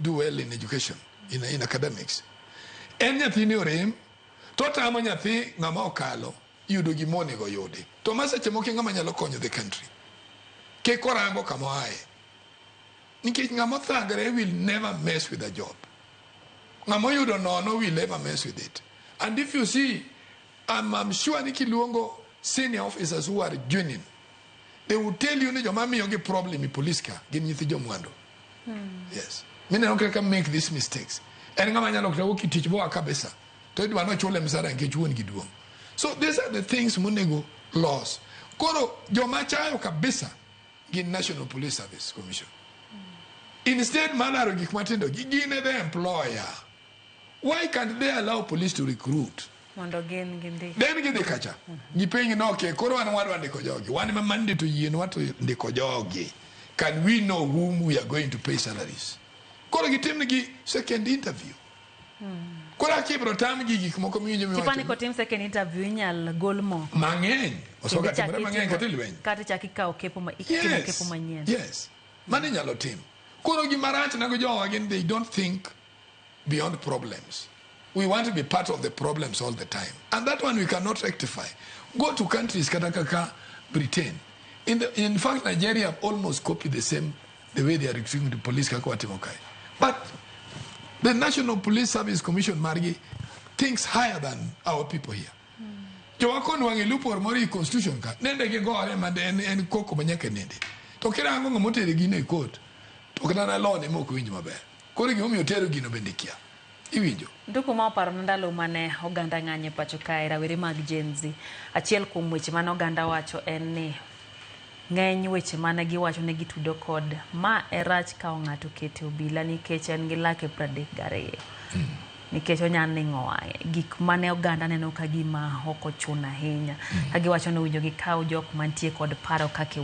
do well in education, in academics. En nyathi ni orem, to tamo nyathi ng'ama okalo, yudo gimone go yudi. To maseche moko ng'ama nyalo konyo the country. Ke korango kama ae. Nikech ng'ama thagre will never mess with a job. Ng'ama yudo nono will never mess with it. And if you see, I'm sure Niki Luongo senior officers who are genuine, they will tell you that your mommy have a problem in police car. Give me the jomwandu. Yes. Me no can make these mistakes. And ngamanya lokta woki teach bo akabesa. To do not chole msara ngechu woni giduong. So these are the things munego laws. Koro jomacha kabisa gin National Police Service Commission. Instead manaro gikmatindo gigine the employer. Why can't they allow police to recruit? Mondo gindi. Then get the catcher. You paying no okay, Koro and one Kojogi. One Monday to you what to the Kojogi. Can we know whom we are going to pay salaries? Koro get him the second interview. Kora keep rotam gigi mo community. Tipani ko team second interview nyal golmo. Mangen. Osoka timbre mangen katilwen. Kati chakika okepo ma ikepo manyen. Yes. Mani nyalo team. Koro gi marach na go again they don't think beyond problems. We want to be part of the problems all the time. And that one we cannot rectify. Go to countries, Katakaka, Britain. In fact, Nigeria have almost copied the way they are recruiting the police. But the National Police Service Commission, Margi, thinks higher than our people here. Jowakon wangi lupo mori constitution ka. Nende ke go ale mande en koko banyake nende. Tokira ango ngomote de gine court. Tokira na law ne moko winji maber. Kori gi omiyo tero gino bendikia. Iwinjo. Nduku ma oparo ndalo mane oganda ng'anye pacho kae rawere mag Gen Z. Achiel kuom weche mane oganda wacho en ni ng'eny weche mane giwacho ne gitudo kod ma erach ka ng'ato kete obila nikech en gi lake 32. Nikech onyalo ning'o wang'e. Gik mane oganda neno ka gima ok ochuna ahinya. Ka giwacho ni owinjo gikaw jok mantie kod paro kaka